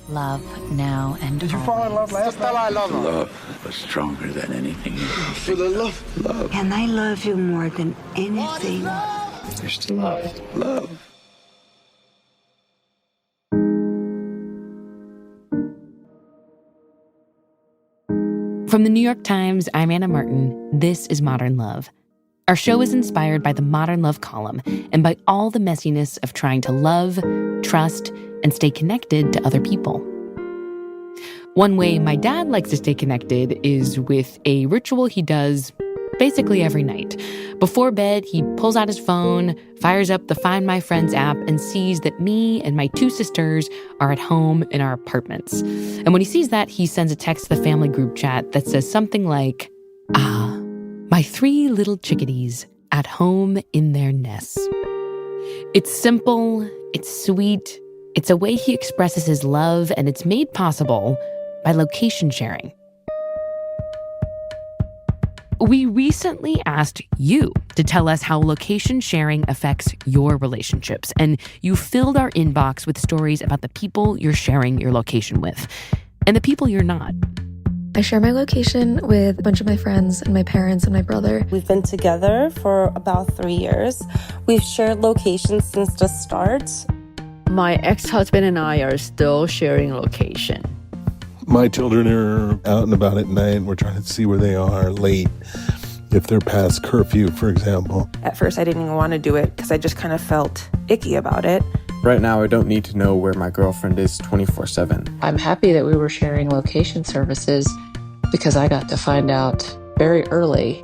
love now and Did you fall in love last night? I love her. Love was stronger than anything. For the love. Love. And I love you more than anything. There's still love. Love. From the New York Times, I'm Anna Martin. This is Modern Love. Our show is inspired by the Modern Love column and by all the messiness of trying to love, trust, and stay connected to other people. One way my dad likes to stay connected is with a ritual he does basically every night. Before bed, he pulls out his phone, fires up the Find My Friends app, and sees that me and my two sisters are at home in our apartments. And when he sees that, he sends a text to the family group chat that says something like, "Ah, my three little chickadees at home in their nests." It's simple, it's sweet, it's a way he expresses his love, and it's made possible by location sharing. We recently asked you to tell us how location sharing affects your relationships, and you filled our inbox with stories about the people you're sharing your location with and the people you're not. I share my location with a bunch of my friends and my parents and my brother. We've been together for about 3 years. We've shared locations since the start. My ex-husband and I are still sharing location. My children are out and about at night. We're trying to see where they are late, if they're past curfew, for example. At first, I didn't even want to do it because I just kind of felt icky about it. Right now, I don't need to know where my girlfriend is 24/7. I'm happy that we were sharing location services because I got to find out very early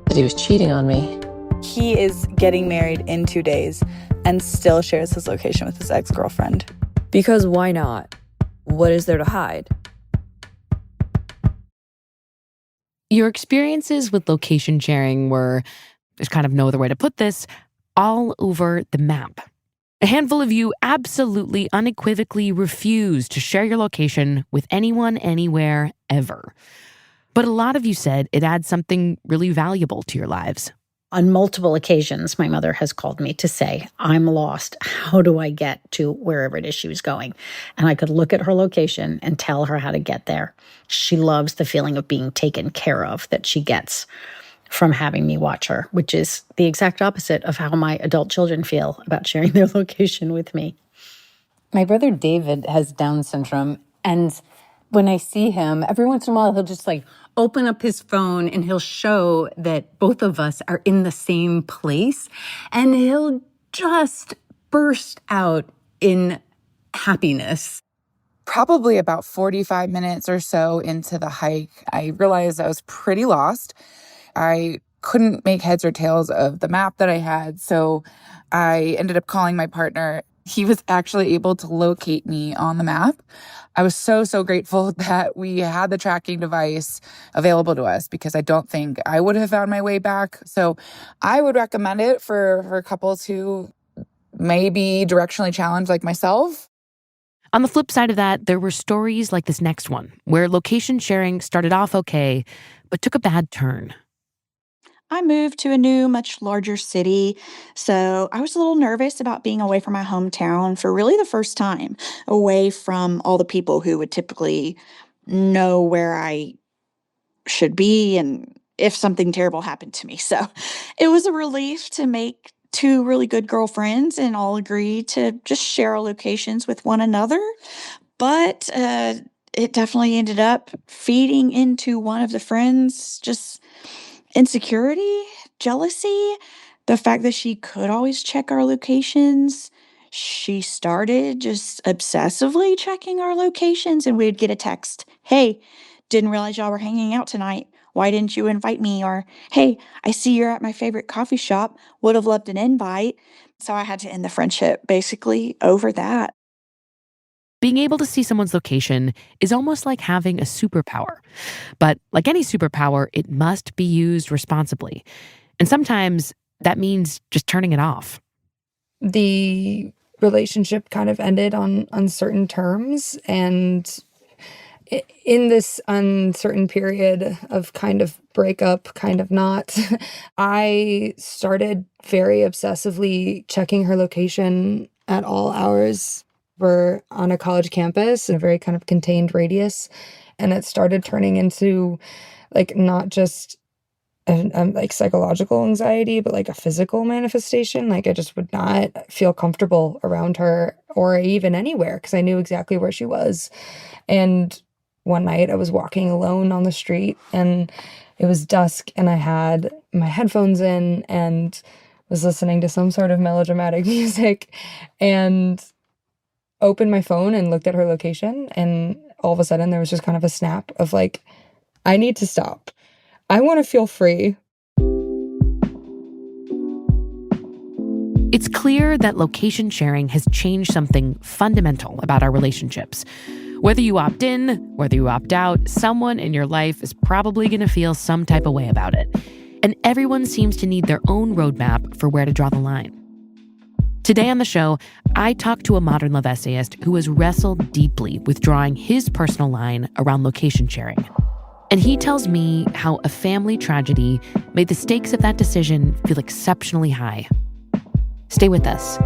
that he was cheating on me. He is getting married in 2 days and still shares his location with his ex-girlfriend. Because why not? What is there to hide? Your experiences with location sharing were, there's kind of no other way to put this, all over the map. A handful of you absolutely, unequivocally refused to share your location with anyone, anywhere, ever. But a lot of you said it adds something really valuable to your lives. On multiple occasions, my mother has called me to say, "I'm lost. How do I get to wherever it is she was going?" And I could look at her location and tell her how to get there. She loves the feeling of being taken care of that she gets from having me watch her, which is the exact opposite of how my adult children feel about sharing their location with me. My brother David has Down syndrome, and when I see him, every once in a while, he'll just open up his phone and he'll show that both of us are in the same place, and he'll just burst out in happiness. Probably about 45 minutes or so into the hike, I realized I was pretty lost. I couldn't make heads or tails of the map that I had, so I ended up calling my partner. He was actually able to locate me on the map. I was so grateful that we had the tracking device available to us because I don't think I would have found my way back. So I would recommend it for couples who may be directionally challenged like myself. On the flip side of that, there were stories like this next one, where location sharing started off okay, but took a bad turn. I moved to a new, much larger city, so I was a little nervous about being away from my hometown for really the first time, away from all the people who would typically know where I should be and if something terrible happened to me. So it was a relief to make two really good girlfriends and all agree to just share our locations with one another. But it definitely ended up feeding into one of the friends' just insecurity, jealousy, the fact that she could always check our locations. She started just obsessively checking our locations, and we'd get a text, "Hey, didn't realize y'all were hanging out tonight. Why didn't you invite me?" Or, "Hey, I see you're at my favorite coffee shop. Would have loved an invite." So I had to end the friendship basically over that. Being able to see someone's location is almost like having a superpower. But like any superpower, it must be used responsibly. And sometimes that means just turning it off. The relationship kind of ended on uncertain terms, and in this uncertain period of kind of breakup, kind of not, I started very obsessively checking her location at all hours. We're on a college campus in a very kind of contained radius. And it started turning into like not just like psychological anxiety, but like a physical manifestation. Like I just would not feel comfortable around her or even anywhere because I knew exactly where she was. And one night I was walking alone on the street and it was dusk and I had my headphones in and was listening to some sort of melodramatic music and opened my phone and looked at her location. And all of a sudden there was just kind of a snap of like, I need to stop. I want to feel free. It's clear that location sharing has changed something fundamental about our relationships. Whether you opt in, whether you opt out, someone in your life is probably going to feel some type of way about it. And everyone seems to need their own roadmap for where to draw the line. Today on the show, I talked to a modern love essayist who has wrestled deeply with drawing his personal line around location sharing. And he tells me how a family tragedy made the stakes of that decision feel exceptionally high. Stay with us.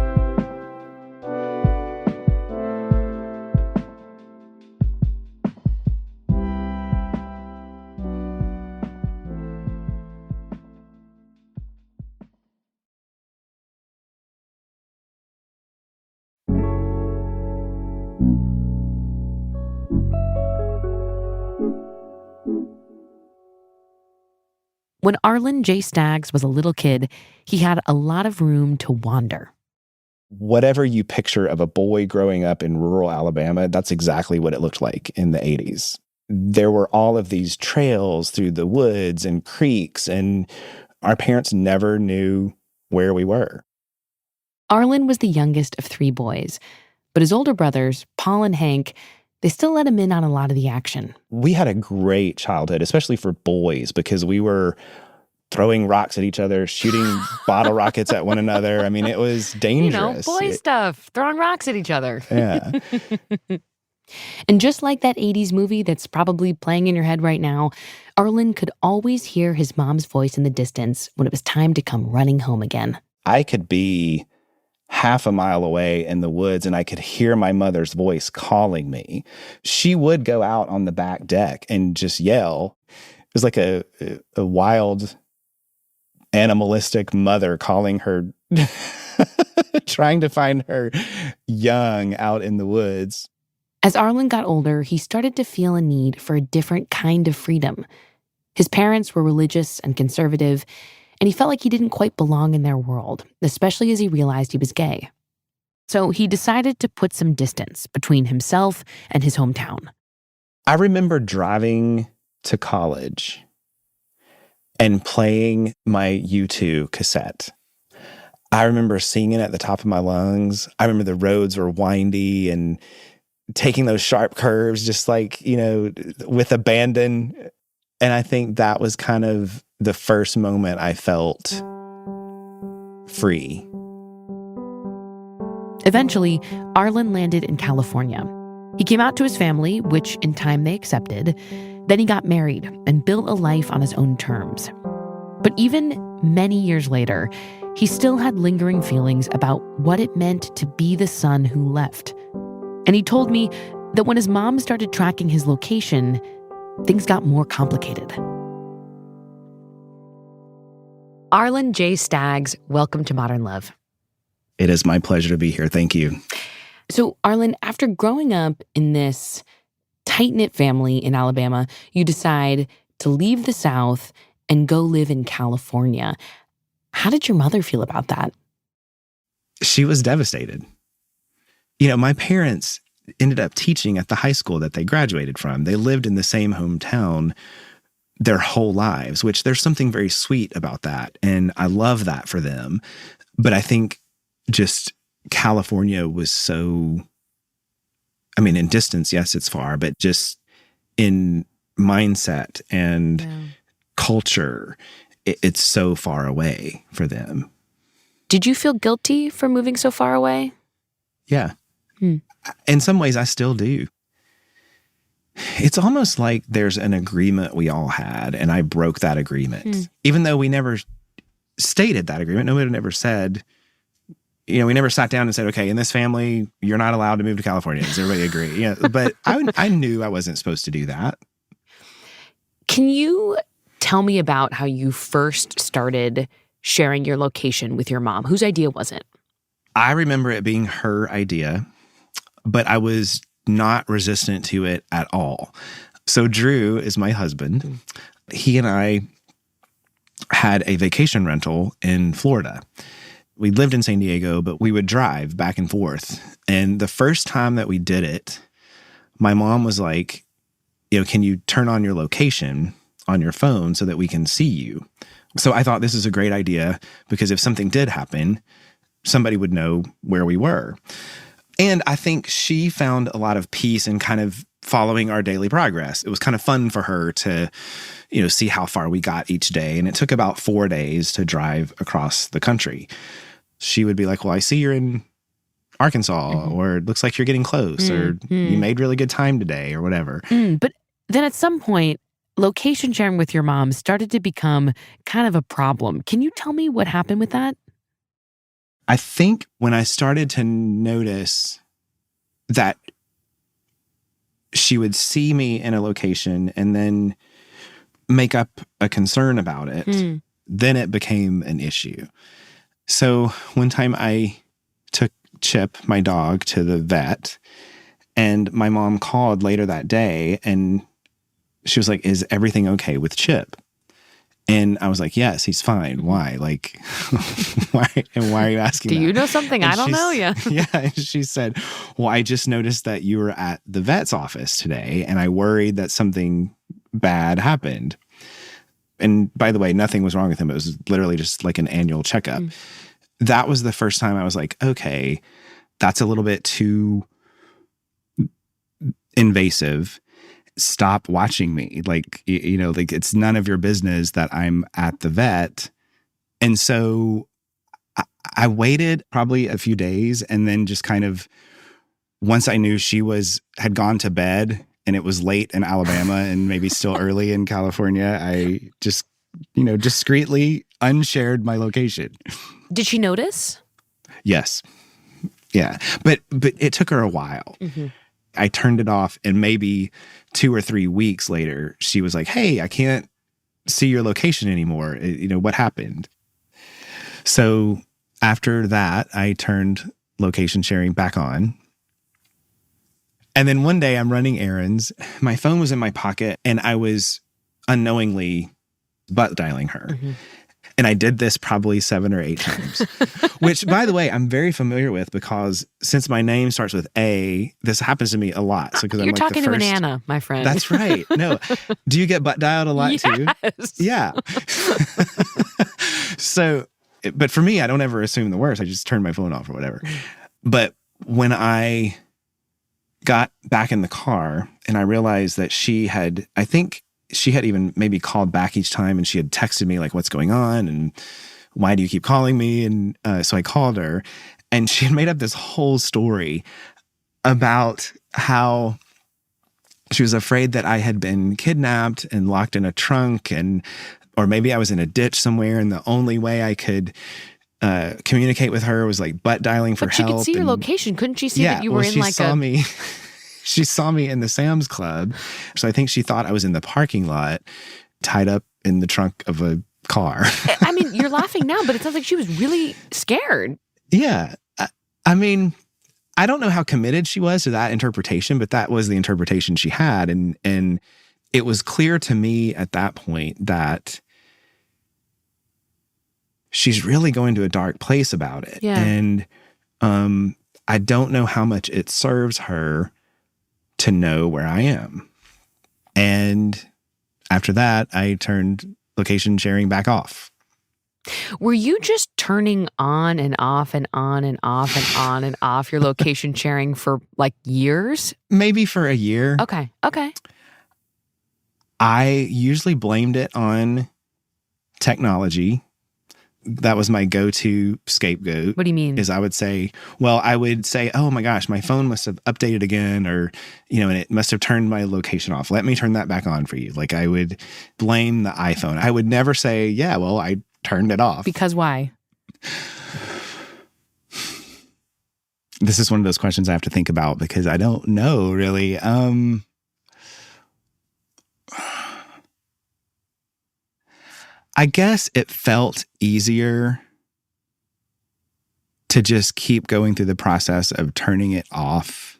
When Arlon Jay Staggs was a little kid, he had a lot of room to wander. Whatever you picture of a boy growing up in rural Alabama, that's exactly what it looked like in the 80s. There were all of these trails through the woods and creeks, and our parents never knew where we were. Arlon was the youngest of 3 boys, but his older brothers, Paul and Hank, they still let him in on a lot of the action. We had a great childhood, especially for boys, because we were throwing rocks at each other, shooting bottle rockets at one another. I mean, it was dangerous. Boy stuff, throwing rocks at each other. Yeah. And just like that 80s movie that's probably playing in your head right now, Arlon could always hear his mom's voice in the distance when it was time to come running home again. I could be half a mile away in the woods and I could hear my mother's voice calling me. She would go out on the back deck and just yell. It was like a wild, animalistic mother calling her, trying to find her young out in the woods. As Arlon got older, he started to feel a need for a different kind of freedom. His parents were religious and conservative, and he felt like he didn't quite belong in their world, especially as he realized he was gay. So he decided to put some distance between himself and his hometown. I remember driving to college and playing my U2 cassette. I remember singing at the top of my lungs. I remember the roads were windy and taking those sharp curves, just like, with abandon. And I think that was kind of the first moment I felt free. Eventually, Arlon landed in California. He came out to his family, which in time they accepted. Then he got married and built a life on his own terms. But even many years later, he still had lingering feelings about what it meant to be the son who left. And he told me that when his mom started tracking his location, things got more complicated. Arlon Jay Staggs, welcome to Modern Love. It is my pleasure to be here. Thank you. So, Arlon, after growing up in this tight-knit family in Alabama, you decide to leave the South and go live in California. How did your mother feel about that? She was devastated. My parents ended up teaching at the high school that they graduated from. They lived in the same hometown their whole lives, which there's something very sweet about that. And I love that for them. But I think just California was so, in distance, yes, it's far, but just in mindset and culture, it's so far away for them. Did you feel guilty for moving so far away? Yeah. In some ways, I still do. It's almost like there's an agreement we all had, and I broke that agreement. Even though we never stated that agreement, nobody ever said, we never sat down and said, okay, in this family, you're not allowed to move to California. Does everybody agree? Yeah. But I knew I wasn't supposed to do that. Can you tell me about how you first started sharing your location with your mom? Whose idea was it? I remember it being her idea, but I was not resistant to it at all. So Drew is my husband. He and I had a vacation rental in Florida. We lived in San Diego, but we would drive back and forth. And the first time that we did it, my mom was like, can you turn on your location on your phone so that we can see you? So I thought this is a great idea because if something did happen, somebody would know where we were. And I think she found a lot of peace in kind of following our daily progress. It was kind of fun for her to, see how far we got each day. And it took about 4 days to drive across the country. She would be like, well, I see you're in Arkansas, or it looks like you're getting close, or you made really good time today, or whatever. But then at some point, location sharing with your mom started to become kind of a problem. Can you tell me what happened with that? I think when I started to notice that she would see me in a location and then make up a concern about it, then it became an issue. So one time I took Chip, my dog, to the vet, and my mom called later that day and she was like, is everything okay with Chip? And I was like, yes, he's fine. Why? Like, why are you asking Do that? you know something I don't know? Yeah. Yeah. And she said, well, I just noticed that you were at the vet's office today and I worried that something bad happened. And by the way, nothing was wrong with him. It was literally just like an annual checkup. That was the first time I was like, okay, that's a little bit too invasive. Stop watching me. Like, like it's none of your business that I'm at the vet. And so I waited probably a few days and then just kind of, once I knew she had gone to bed and it was late in Alabama and maybe still early in California, I just, discreetly unshared my location. Did she notice? Yes. Yeah. But it took her a while. I turned it off and maybe 2 or 3 weeks later, she was like, hey, I can't see your location anymore. What happened? So after that, I turned location sharing back on. And then one day I'm running errands. My phone was in my pocket and I was unknowingly butt dialing her. And I did this probably 7 or 8 times, which, by the way, I'm very familiar with because since my name starts with A, this happens to me a lot. So, You're talking to an Anna, my friend. That's right. No. Do you get butt dialed a lot too? Yeah. So, but for me, I don't ever assume the worst. I just turn my phone off or whatever. But when I got back in the car and I realized that I think she had even maybe called back each time and she had texted me like, what's going on? And why do you keep calling me? And so I called her and she had made up this whole story about how she was afraid that I had been kidnapped and locked in a trunk or maybe I was in a ditch somewhere. And the only way I could communicate with her was like butt dialing for help. But she could see your location. Couldn't she see that you were in like She saw me in the Sam's Club. So I think she thought I was in the parking lot, tied up in the trunk of a car. I mean, you're laughing now, but it sounds like she was really scared. Yeah. I mean, I don't know how committed she was to that interpretation, but that was the interpretation she had. And it was clear to me at that point that she's really going to a dark place about it. Yeah. And I don't know how much it serves her to know where I am. And after that, I turned location sharing back off. Were you just turning on and off and on and off and on and off your location sharing for like years? Maybe for a year. Okay. I usually blamed it on technology. That was my go-to scapegoat. What do you mean? Is I would say, oh my gosh, my phone must have updated again, or, and it must have turned my location off. Let me turn that back on for you. Like I would blame the iPhone. I would never say, I turned it off. Because why? This is one of those questions I have to think about because I don't know really. I guess it felt easier to just keep going through the process of turning it off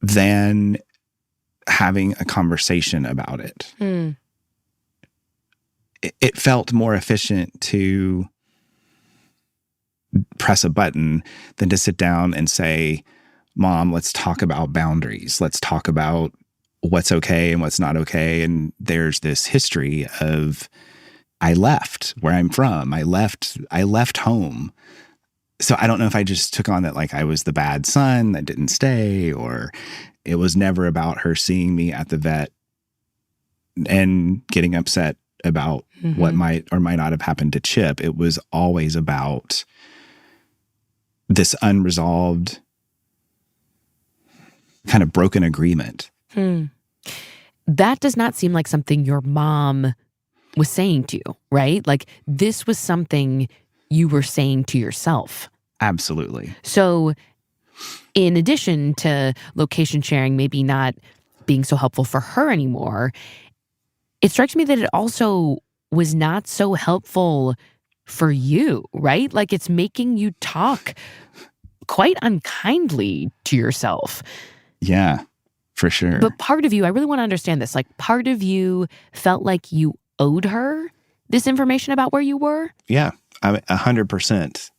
than having a conversation about it. It felt more efficient to press a button than to sit down and say, Mom, let's talk about boundaries. Let's talk about what's okay and what's not okay. And there's this history of I left where I'm from. I left home. So I don't know if I just took on that like I was the bad son that didn't stay, or it was never about her seeing me at the vet and getting upset about what might or might not have happened to Chip. It was always about this unresolved kind of broken agreement. That does not seem like something your mom was saying to you, right? Like this was something you were saying to yourself. Absolutely. So in addition to location sharing maybe not being so helpful for her anymore, it strikes me that it also was not so helpful for you, right? Like it's making you talk quite unkindly to yourself. Yeah, for sure. But part of you, I really want to understand this, like part of you felt like you owed her this information about where you were? Yeah, 100%.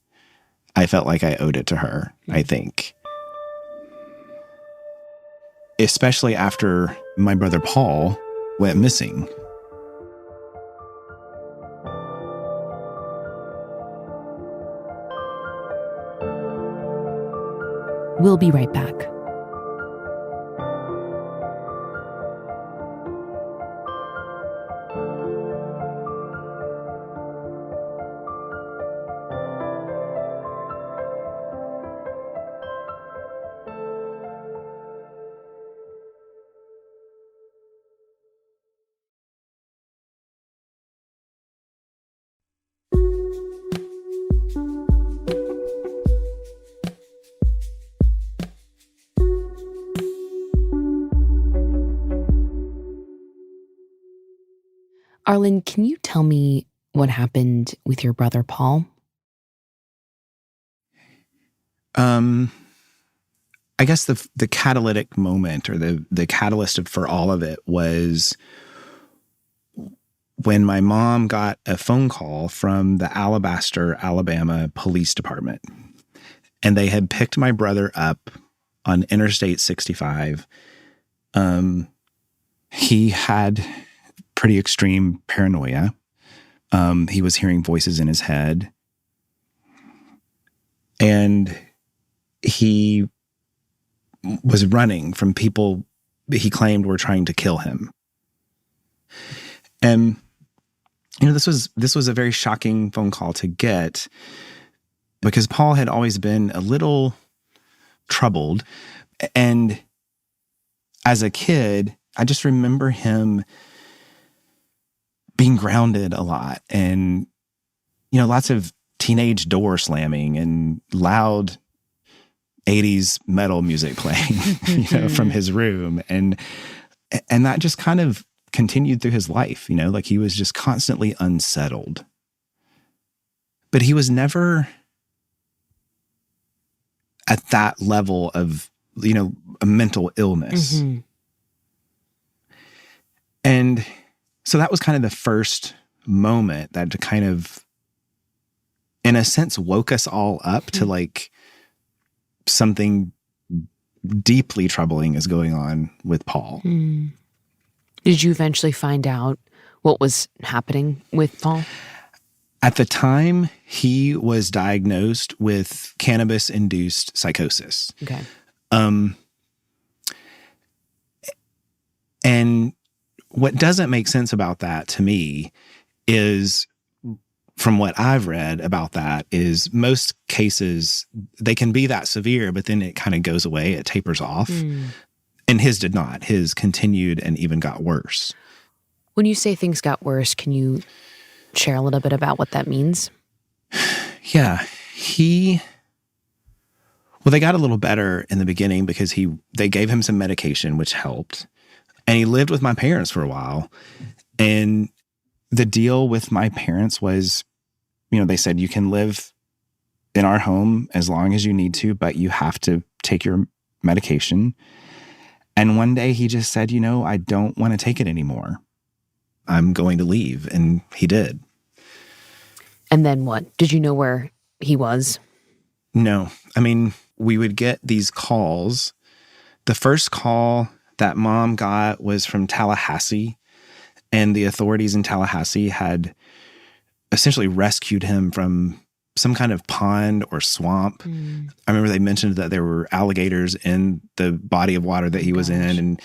I felt like I owed it to her, I think. Especially after my brother Paul went missing. We'll be right back. Arlin, can you tell me what happened with your brother Paul? I guess the catalytic moment or the catalyst for all of it was when my mom got a phone call from the Alabaster, Alabama Police Department. And they had picked my brother up on Interstate 65. He had pretty extreme paranoia. He was hearing voices in his head. And he was running from people he claimed were trying to kill him. And, this was a very shocking phone call to get because Paul had always been a little troubled. And as a kid, I just remember him being grounded a lot and, lots of teenage door slamming and loud 80s metal music playing, from his room. And that just kind of continued through his life, like he was just constantly unsettled. But he was never at that level of, a mental illness. And so that was kind of the first moment that kind of, in a sense, woke us all up to like something deeply troubling is going on with Paul. Did you eventually find out what was happening with Paul? At the time, he was diagnosed with cannabis-induced psychosis. Okay. And what doesn't make sense about that to me is, from what I've read about that, is most cases, they can be that severe, but then it kind of goes away, it tapers off. And his did not. His continued and even got worse. When you say things got worse, can you share a little bit about what that means? Yeah. He Well, they got a little better in the beginning because they gave him some medication, which helped. And he lived with my parents for a while. And the deal with my parents was, they said, you can live in our home as long as you need to, but you have to take your medication. And one day he just said, I don't want to take it anymore. I'm going to leave. And he did. And then what? Did you know where he was? No. We would get these calls. The first call that Mom got was from Tallahassee, and the authorities in Tallahassee had essentially rescued him from some kind of pond or swamp. I remember they mentioned that there were alligators in the body of water that he was in, and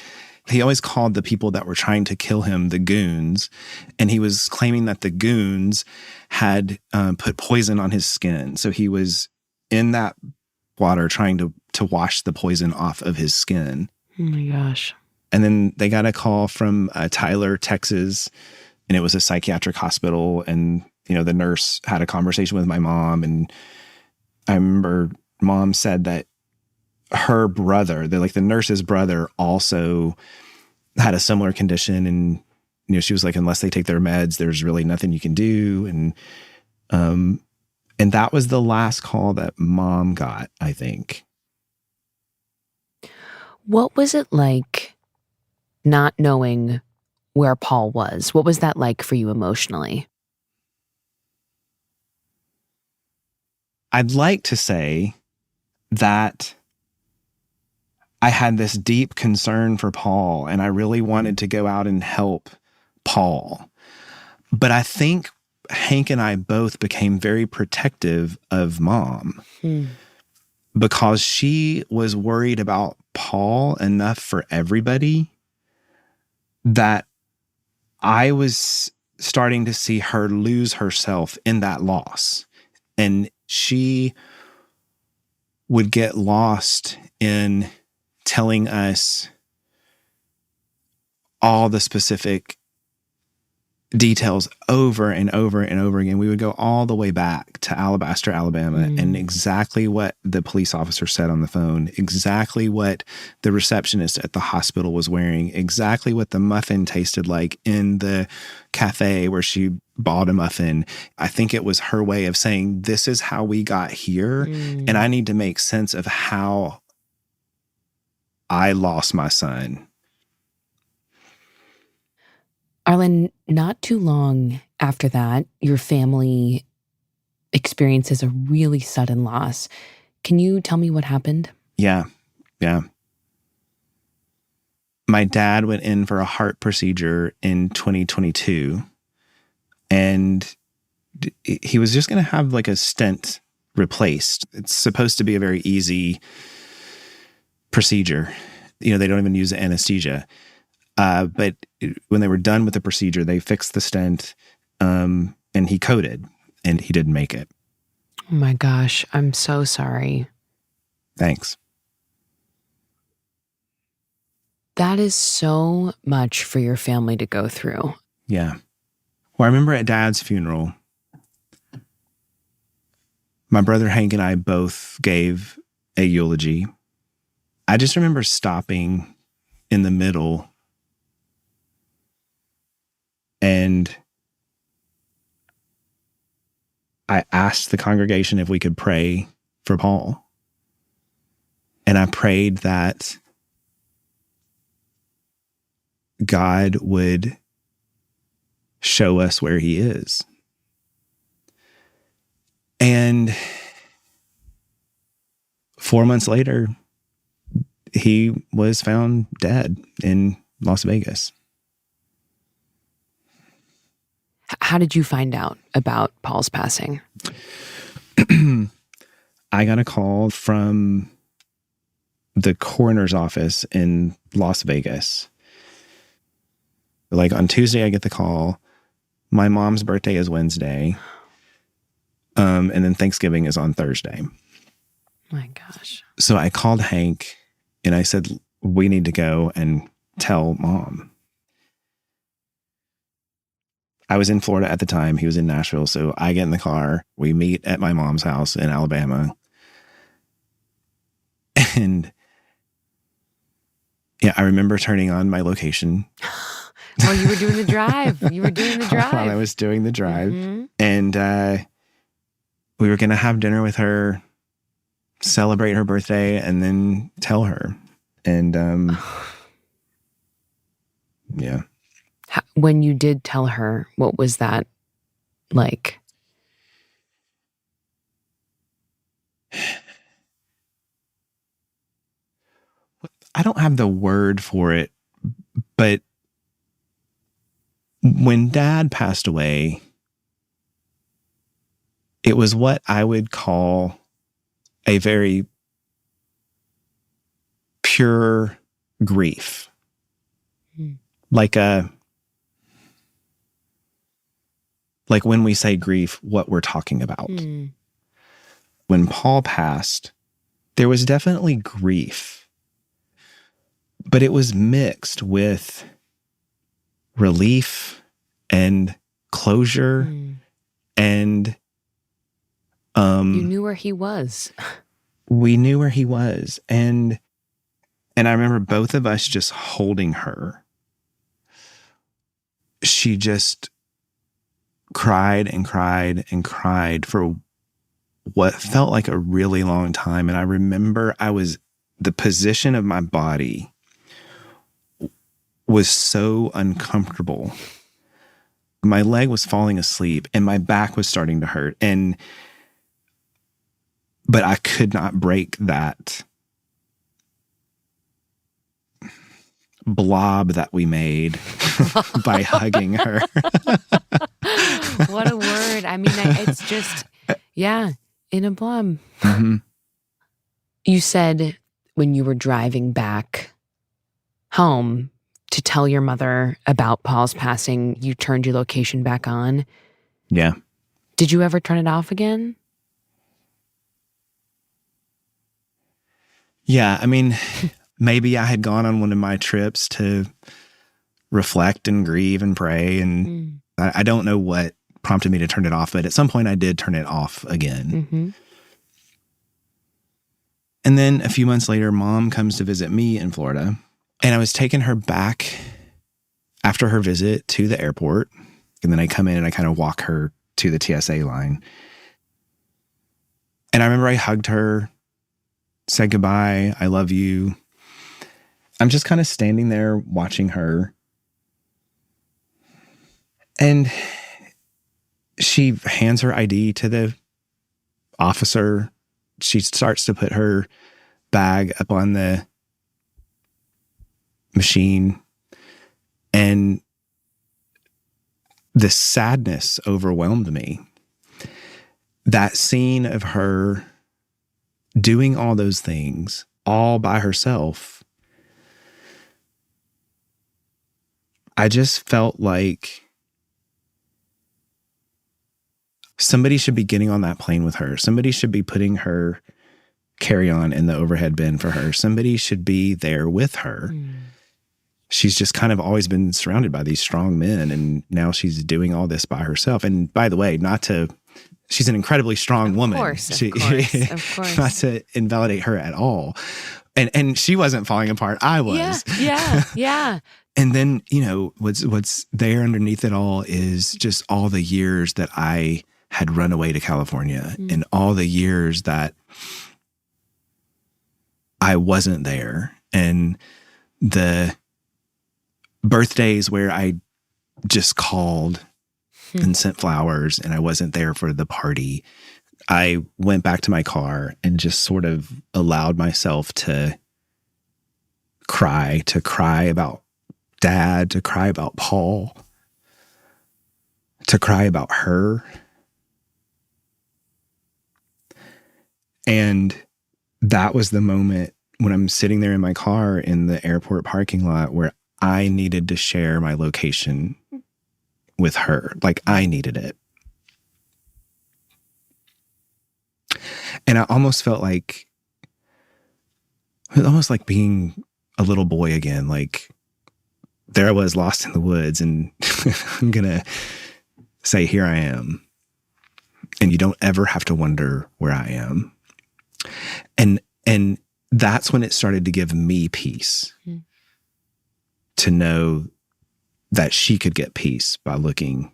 he always called the people that were trying to kill him the goons, and he was claiming that the goons had put poison on his skin. So he was in that water trying to wash the poison off of his skin. Oh my gosh. And then they got a call from Tyler, Texas, and it was a psychiatric hospital. And, the nurse had a conversation with my mom. And I remember Mom said that her brother, the nurse's brother, also had a similar condition. And, she was like, unless they take their meds, there's really nothing you can do. And that was the last call that Mom got, I think. What was it like not knowing where Paul was? What was that like for you emotionally? I'd like to say that I had this deep concern for Paul, and I really wanted to go out and help Paul. But I think Hank and I both became very protective of Mom because she was worried about Paul enough for everybody that I was starting to see her lose herself in that loss. And she would get lost in telling us all the specific details over and over and over again. We would go all the way back to Alabaster, Alabama, and exactly what the police officer said on the phone, exactly what the receptionist at the hospital was wearing, exactly what the muffin tasted like in the cafe where she bought a muffin. I think it was her way of saying, this is how we got here, and I need to make sense of how I lost my son. Arlin, not too long after that, your family experiences a really sudden loss. Can you tell me what happened? Yeah. My dad went in for a heart procedure in 2022, and he was just going to have a stent replaced. It's supposed to be a very easy procedure. They don't even use anesthesia. But when they were done with the procedure, they fixed the stent, and he coded, and he didn't make it. Oh my gosh, I'm so sorry. Thanks. That is so much for your family to go through. Yeah. Well, I remember at Dad's funeral, my brother Hank and I both gave a eulogy. I just remember stopping in the middle and I asked the congregation if we could pray for Paul. And I prayed that God would show us where he is. And 4 months later, he was found dead in Las Vegas. How did you find out about Paul's passing? I got a call from the coroner's office in Las Vegas. On Tuesday, I get the call. My mom's birthday is Wednesday. And then Thanksgiving is on Thursday. My gosh. So I called Hank and I said, we need to go and tell Mom. I was in Florida at the time. He was in Nashville. So I get in the car. We meet at my mom's house in Alabama. And yeah, I remember turning on my location. Oh, you were doing the drive. You were doing the drive. While I was doing the drive. Mm-hmm. And we were going to have dinner with her, celebrate her birthday, and then tell her. And yeah. When you did tell her, what was that like? I don't have the word for it, but when Dad passed away, it was what I would call a very pure grief. Like when we say grief, what we're talking about. When Paul passed, there was definitely grief, but it was mixed with relief and closure and you knew where he was. We knew where he was. And I remember both of us just holding her. She just cried and cried and cried for what felt like a really long time. And I remember the position of my body was so uncomfortable. My leg was falling asleep and my back was starting to hurt. But I could not break that blob that we made by hugging her. What a word. I mean, it's just, yeah, in a blob. Mm-hmm. You said when you were driving back home to tell your mother about Paul's passing, you turned your location back on. Yeah. Did you ever turn it off again? Yeah, I mean, maybe I had gone on one of my trips to reflect and grieve and pray, and I don't know what prompted me to turn it off, but at some point I did turn it off again. Mm-hmm. And then a few months later, Mom comes to visit me in Florida, and I was taking her back after her visit to the airport, and then I come in and I kind of walk her to the TSA line. And I remember I hugged her, said goodbye, I love you. I'm just kind of standing there watching her. And she hands her ID to the officer. She starts to put her bag up on the machine. And the sadness overwhelmed me. That scene of her doing all those things all by herself, I just felt like somebody should be getting on that plane with her. Somebody should be putting her carry-on in the overhead bin for her. Somebody should be there with her. She's just kind of always been surrounded by these strong men, and now she's doing all this by herself. And by the way, she's an incredibly strong woman. Of course. Not to invalidate her at all. And she wasn't falling apart. I was. Yeah. And then, what's there underneath it all is just all the years that I had run away to California and all the years that I wasn't there, and the birthdays where I just called and sent flowers and I wasn't there for the party. I went back to my car and just sort of allowed myself to cry about Dad, to cry about Paul, to cry about her. And that was the moment when I'm sitting there in my car in the airport parking lot where I needed to share my location with her. Like, I needed it. And I almost felt like, it was almost like being a little boy again. Like, there I was lost in the woods, and I'm going to say, here I am. And you don't ever have to wonder where I am. And that's when it started to give me peace. To know that she could get peace by looking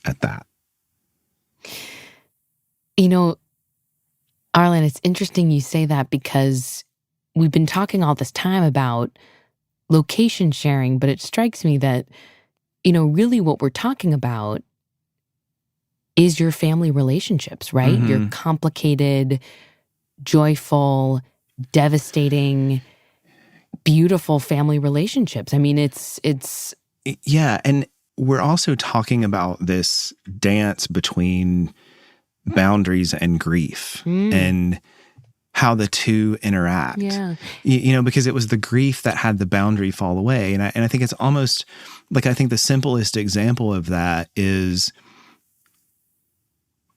at that. You know, Arlin, it's interesting you say that because we've been talking all this time about location sharing, but it strikes me that, really what we're talking about is your family relationships, right? Mm-hmm. Your complicated, joyful, devastating, beautiful family relationships. I mean, it's yeah, and we're also talking about this dance between boundaries and grief and how the two interact. Yeah. Because it was the grief that had the boundary fall away. And I think it's almost like, I think the simplest example of that is,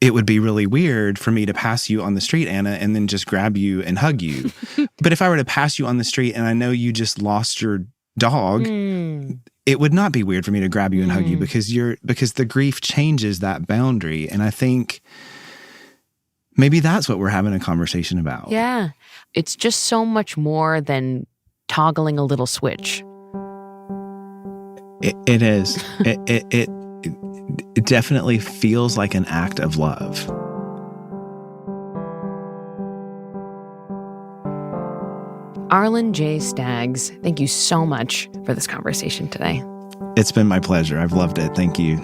it would be really weird for me to pass you on the street, Anna, and then just grab you and hug you. But if I were to pass you on the street and I know you just lost your dog, it would not be weird for me to grab you and hug you because the grief changes that boundary. And I think maybe that's what we're having a conversation about. Yeah. It's just so much more than toggling a little switch. It is. It definitely feels like an act of love. Arlon Jay Staggs, thank you so much for this conversation today. It's been my pleasure. I've loved it. Thank you.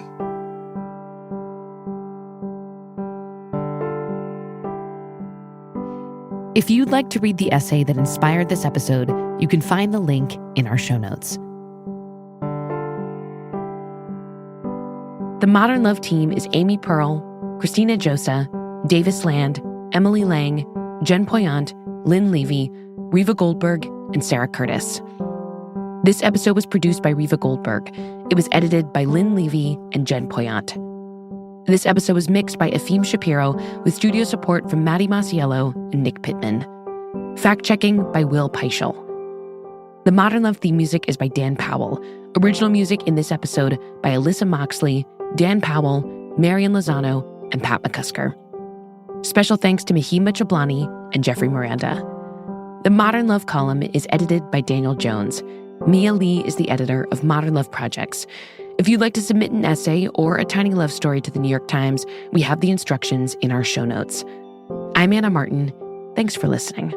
If you'd like to read the essay that inspired this episode, you can find the link in our show notes. The Modern Love team is Amy Pearl, Christina Josa, Davis Land, Emily Lang, Jen Poyant, Lynn Levy, Reva Goldberg, and Sarah Curtis. This episode was produced by Reva Goldberg. It was edited by Lynn Levy and Jen Poyant. This episode was mixed by Efim Shapiro with studio support from Maddie Masiello and Nick Pittman. Fact-checking by Will Peischel. The Modern Love theme music is by Dan Powell. Original music in this episode by Alyssa Moxley, Dan Powell, Marian Lozano, and Pat McCusker. Special thanks to Mahima Chablani and Jeffrey Miranda. The Modern Love column is edited by Daniel Jones. Mia Lee is the editor of Modern Love Projects. If you'd like to submit an essay or a tiny love story to the New York Times, we have the instructions in our show notes. I'm Anna Martin. Thanks for listening.